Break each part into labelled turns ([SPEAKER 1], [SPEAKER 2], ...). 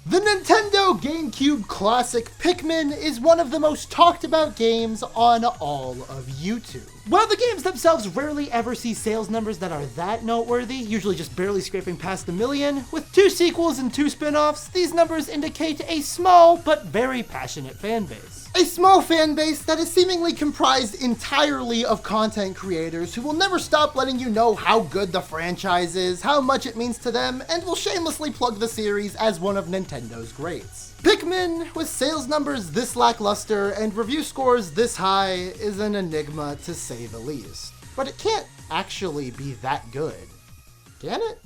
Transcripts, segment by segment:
[SPEAKER 1] The Nintendo GameCube classic Pikmin is one of the most talked about games on all of YouTube. While the games themselves rarely ever see sales numbers that are that noteworthy, usually just barely scraping past the million, with 2 sequels and 2 spin-offs, these numbers indicate a small but very passionate fan base. A small fan base that is seemingly comprised entirely of content creators who will never stop letting you know how good the franchise is, how much it means to them, and will shamelessly plug the series as one of Nintendo's greats. Pikmin, with sales numbers this lackluster and review scores this high, is an enigma to say the least. But it can't actually be that good, can it?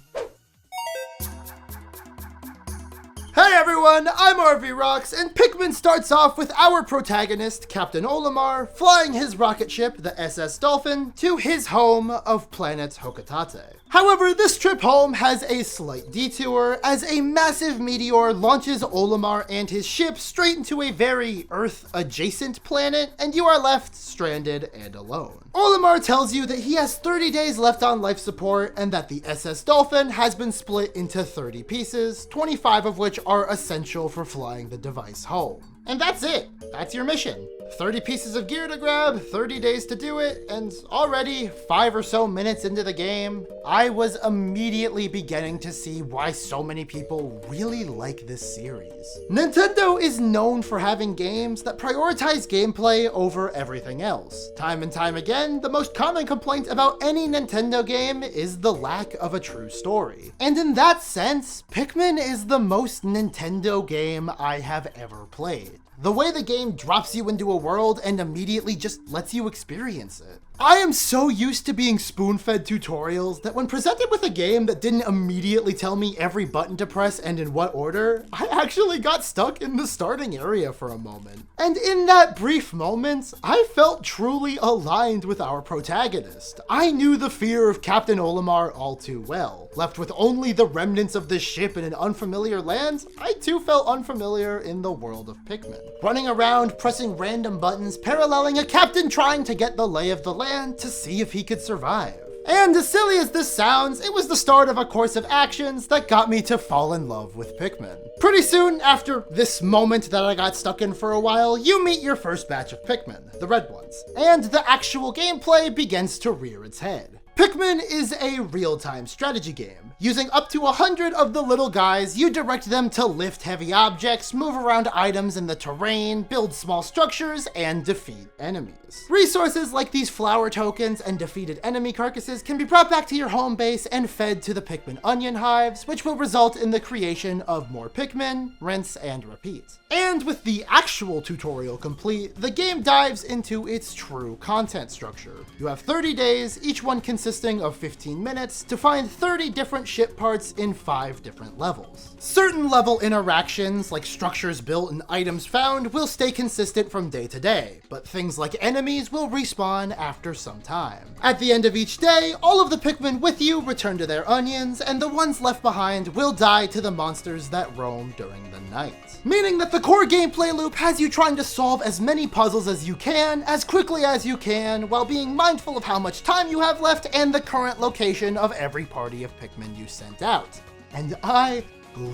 [SPEAKER 1] Hey everyone, I'm RVRox, and Pikmin starts off with our protagonist, Captain Olimar, flying his rocket ship, the SS Dolphin, to his home of planet Hokotate. However, this trip home has a slight detour as a massive meteor launches Olimar and his ship straight into a very Earth-adjacent planet, and you are left stranded and alone. Olimar tells you that he has 30 days left on life support and that the SS Dolphin has been split into 30 pieces, 25 of which are essential for flying the device home. And that's it. That's your mission. 30 pieces of gear to grab, 30 days to do it, and already 5 or so minutes into the game, I was immediately beginning to see why so many people really like this series. Nintendo is known for having games that prioritize gameplay over everything else. Time and time again, the most common complaint about any Nintendo game is the lack of a true story. And in that sense, Pikmin is the most Nintendo game I have ever played. The way the game drops you into a world and immediately just lets you experience it. I am so used to being spoon-fed tutorials that when presented with a game that didn't immediately tell me every button to press and in what order, I actually got stuck in the starting area for a moment. And in that brief moment, I felt truly aligned with our protagonist. I knew the fear of Captain Olimar all too well. Left with only the remnants of this ship in an unfamiliar land, I too felt unfamiliar in the world of Pikmin. Running around, pressing random buttons, paralleling a captain trying to get the lay of the land to see if he could survive. And as silly as this sounds, it was the start of a course of actions that got me to fall in love with Pikmin. Pretty soon after this moment that I got stuck in for a while, you meet your first batch of Pikmin, the red ones, and the actual gameplay begins to rear its head. Pikmin is a real-time strategy game. Using up to 100 of the little guys, you direct them to lift heavy objects, move around items in the terrain, build small structures, and defeat enemies. Resources like these flower tokens and defeated enemy carcasses can be brought back to your home base and fed to the Pikmin onion hives, which will result in the creation of more Pikmin, rinse and repeat. And with the actual tutorial complete, the game dives into its true content structure. You have 30 days, each one consisting of 15 minutes, to find 30 different ship parts in 5 different levels. Certain level interactions, like structures built and items found, will stay consistent from day to day, but things like enemies will respawn after some time. At the end of each day, all of the Pikmin with you return to their onions, and the ones left behind will die to the monsters that roam during the night. Meaning that the core gameplay loop has you trying to solve as many puzzles as you can, as quickly as you can, while being mindful of how much time you have left and the current location of every party of Pikmin you sent out. And I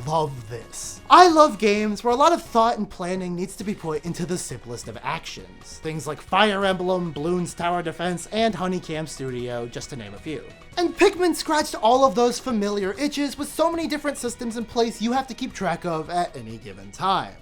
[SPEAKER 1] love this. I love games where a lot of thought and planning needs to be put into the simplest of actions. Things like Fire Emblem, Bloons Tower Defense, and Honeycomb Studio, just to name a few. And Pikmin scratched all of those familiar itches with so many different systems in place you have to keep track of at any given time.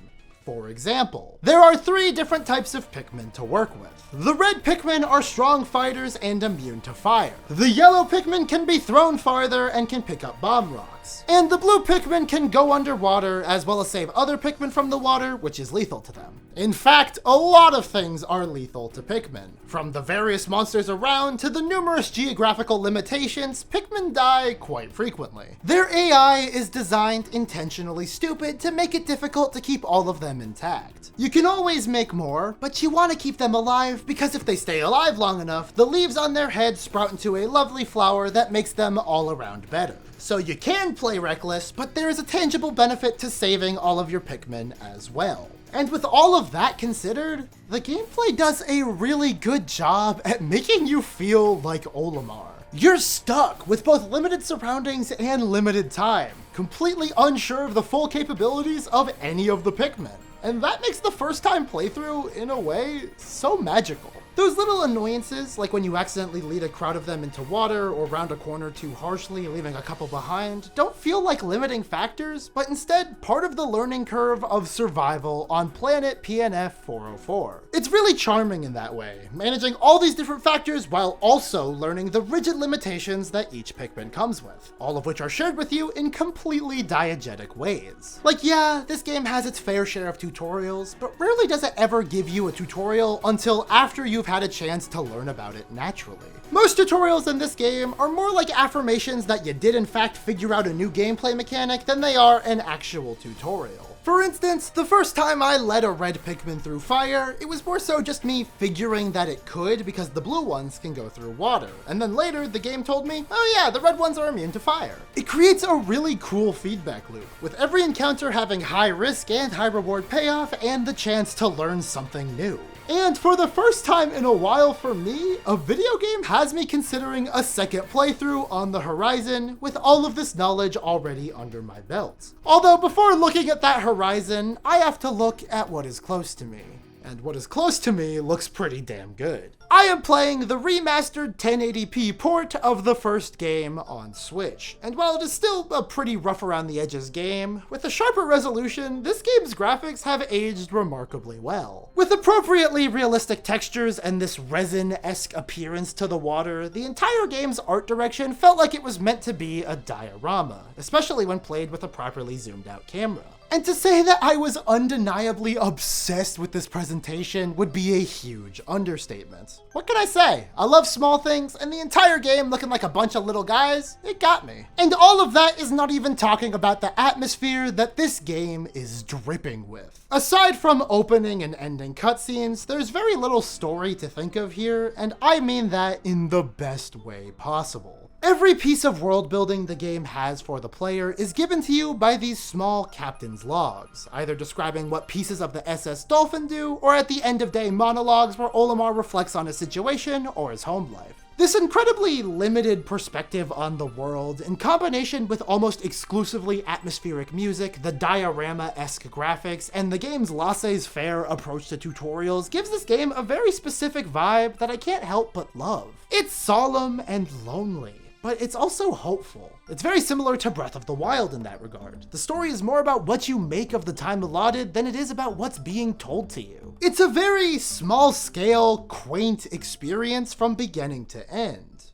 [SPEAKER 1] For example, there are 3 different types of Pikmin to work with. The red Pikmin are strong fighters and immune to fire. The yellow Pikmin can be thrown farther and can pick up bomb rocks. And the blue Pikmin can go underwater as well as save other Pikmin from the water, which is lethal to them. In fact, a lot of things are lethal to Pikmin. From the various monsters around to the numerous geographical limitations, Pikmin die quite frequently. Their AI is designed intentionally stupid to make it difficult to keep all of them intact. You can always make more, but you want to keep them alive because if they stay alive long enough, the leaves on their heads sprout into a lovely flower that makes them all around better. So you can play reckless, but there is a tangible benefit to saving all of your Pikmin as well. And with all of that considered, the gameplay does a really good job at making you feel like Olimar. You're stuck with both limited surroundings and limited time. completely unsure of the full capabilities of any of the Pikmin. And that makes the first time playthrough, in a way, so magical. Those little annoyances, like when you accidentally lead a crowd of them into water or round a corner too harshly, leaving a couple behind, don't feel like limiting factors, but instead part of the learning curve of survival on planet PNF 404. It's really charming in that way, managing all these different factors while also learning the rigid limitations that each Pikmin comes with, all of which are shared with you in completely diegetic ways. Like, yeah, this game has its fair share of tutorials, but rarely does it ever give you a tutorial until after you've had a chance to learn about it naturally. Most tutorials in this game are more like affirmations that you did in fact figure out a new gameplay mechanic than they are an actual tutorial. For instance, the first time I led a red Pikmin through fire, it was more so just me figuring that it could because the blue ones can go through water. And then later, the game told me, oh yeah, the red ones are immune to fire. It creates a really cool feedback loop, with every encounter having high risk and high reward payoff and the chance to learn something new. And for the first time in a while for me, a video game has me considering a second playthrough on the horizon with all of this knowledge already under my belt. Although before looking at that horizon, I have to look at what is close to me. And what is close to me looks pretty damn good. I am playing the remastered 1080p port of the first game on Switch. And while it is still a pretty rough around the edges game, with a sharper resolution, this game's graphics have aged remarkably well. With appropriately realistic textures and this resin-esque appearance to the water, the entire game's art direction felt like it was meant to be a diorama, especially when played with a properly zoomed out camera. And to say that I was undeniably obsessed with this presentation would be a huge understatement. What can I say? I love small things, and the entire game looking like a bunch of little guys, it got me. And all of that is not even talking about the atmosphere that this game is dripping with. Aside from opening and ending cutscenes, there's very little story to think of here, and I mean that in the best way possible. Every piece of world building the game has for the player is given to you by these small captain's logs, either describing what pieces of the SS Dolphin do, or at the end of day monologues where Olimar reflects on his situation or his home life. This incredibly limited perspective on the world, in combination with almost exclusively atmospheric music, the diorama-esque graphics, and the game's laissez-faire approach to tutorials, gives this game a very specific vibe that I can't help but love. It's solemn and lonely, but it's also hopeful. It's very similar to Breath of the Wild in that regard. The story is more about what you make of the time allotted than it is about what's being told to you. It's a very small-scale, quaint experience from beginning to end,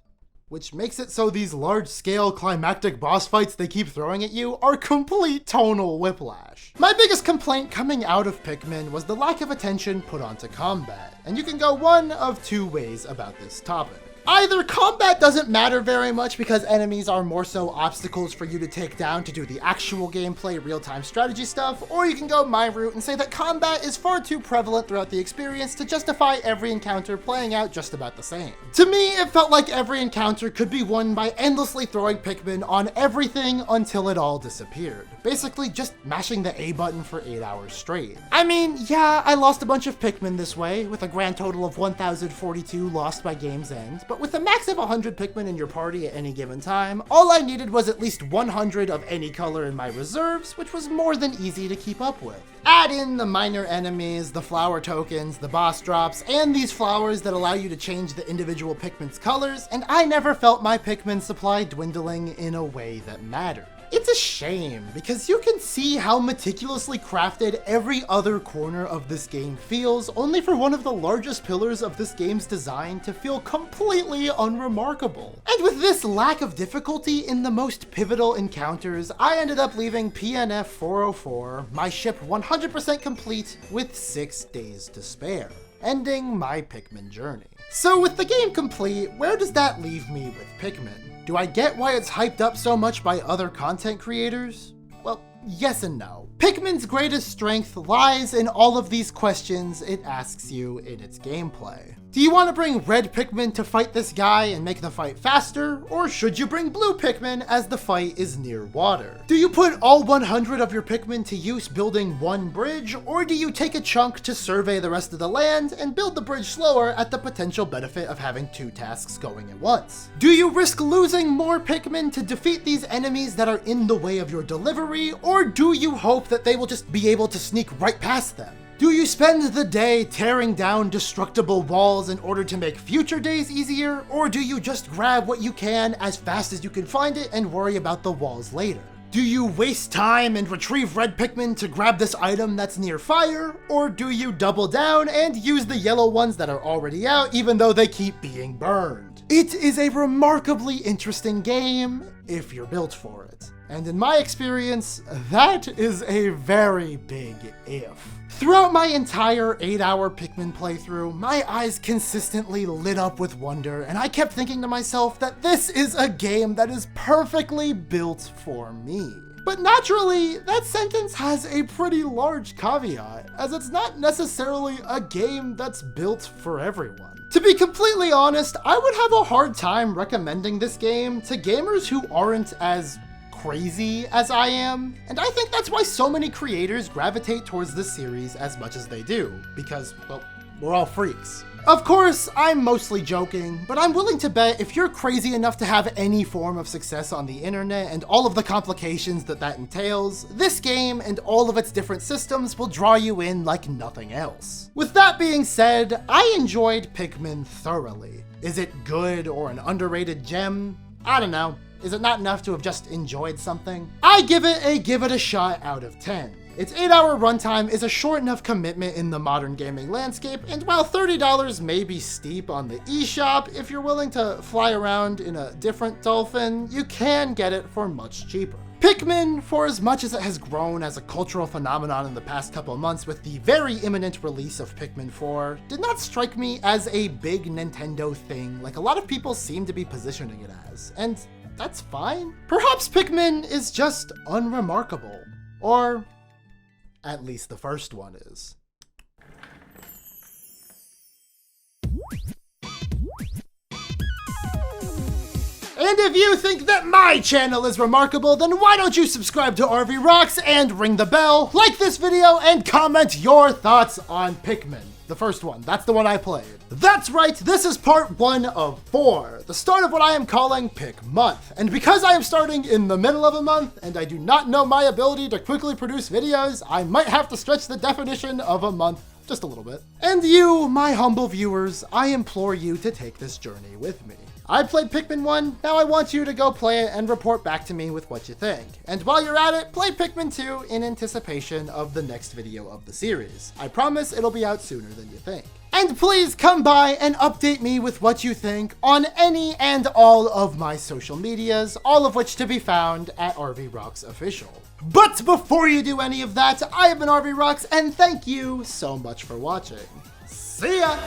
[SPEAKER 1] which makes it so these large-scale climactic boss fights they keep throwing at you are complete tonal whiplash. My biggest complaint coming out of Pikmin was the lack of attention put onto combat, and you can go one of two ways about this topic. Either combat doesn't matter very much because enemies are more so obstacles for you to take down to do the actual gameplay real-time strategy stuff, or you can go my route and say that combat is far too prevalent throughout the experience to justify every encounter playing out just about the same. To me, it felt like every encounter could be won by endlessly throwing Pikmin on everything until it all disappeared. Basically just mashing the A button for 8 hours straight. I mean, yeah, I lost a bunch of Pikmin this way, with a grand total of 1,042 lost by game's end, but with a max of 100 Pikmin in your party at any given time, all I needed was at least 100 of any color in my reserves, which was more than easy to keep up with. Add in the minor enemies, the flower tokens, the boss drops, and these flowers that allow you to change the individual Pikmin's colors, and I never felt my Pikmin supply dwindling in a way that mattered. It's a shame, because you can see how meticulously crafted every other corner of this game feels, only for one of the largest pillars of this game's design to feel completely unremarkable. And with this lack of difficulty in the most pivotal encounters, I ended up leaving PNF 404, my ship 100% complete, with 6 days to spare, ending my Pikmin journey. So with the game complete, where does that leave me with Pikmin? Do I get why it's hyped up so much by other content creators? Well, yes and no. Pikmin's greatest strength lies in all of these questions it asks you in its gameplay. Do you want to bring red Pikmin to fight this guy and make the fight faster, or should you bring blue Pikmin as the fight is near water? Do you put all 100 of your Pikmin to use building one bridge, or do you take a chunk to survey the rest of the land and build the bridge slower at the potential benefit of having 2 tasks going at once? Do you risk losing more Pikmin to defeat these enemies that are in the way of your delivery, or do you hope that they will just be able to sneak right past them? Do you spend the day tearing down destructible walls in order to make future days easier, or do you just grab what you can as fast as you can find it and worry about the walls later? Do you waste time and retrieve red Pikmin to grab this item that's near fire, or do you double down and use the yellow ones that are already out even though they keep being burned? It is a remarkably interesting game if you're built for it. And in my experience, that is a very big if. Throughout my entire 8-hour Pikmin playthrough, my eyes consistently lit up with wonder, and I kept thinking to myself that this is a game that is perfectly built for me. But naturally, that sentence has a pretty large caveat, as it's not necessarily a game that's built for everyone. To be completely honest, I would have a hard time recommending this game to gamers who aren't as crazy as I am, and I think that's why so many creators gravitate towards this series as much as they do, because, well, we're all freaks. Of course, I'm mostly joking, but I'm willing to bet if you're crazy enough to have any form of success on the internet and all of the complications that entails, this game and all of its different systems will draw you in like nothing else. With that being said, I enjoyed Pikmin thoroughly. Is it good or an underrated gem? I don't know. Is it not enough to have just enjoyed something? I give it a shot out of 10. Its 8-hour runtime is a short enough commitment in the modern gaming landscape, and while $30 may be steep on the eShop, if you're willing to fly around in a different dolphin, you can get it for much cheaper. Pikmin, for as much as it has grown as a cultural phenomenon in the past couple months with the very imminent release of Pikmin 4, did not strike me as a big Nintendo thing like a lot of people seem to be positioning it as, and that's fine. Perhaps Pikmin is just unremarkable, or at least the first one is. And if you think that my channel is remarkable, then why don't you subscribe to RV Rocks and ring the bell, like this video, and comment your thoughts on Pikmin. The first one, that's the one I played. That's right, this is part 1 of 4, the start of what I am calling Pick Month. And because I am starting in the middle of a month, and I do not know my ability to quickly produce videos, I might have to stretch the definition of a month just a little bit. And you, my humble viewers, I implore you to take this journey with me. I played Pikmin 1, now I want you to go play it and report back to me with what you think. And while you're at it, play Pikmin 2 in anticipation of the next video of the series. I promise it'll be out sooner than you think. And please come by and update me with what you think on any and all of my social medias, all of which to be found at RV Rocks Official. But before you do any of that, I have been RV Rocks, and thank you so much for watching. See ya!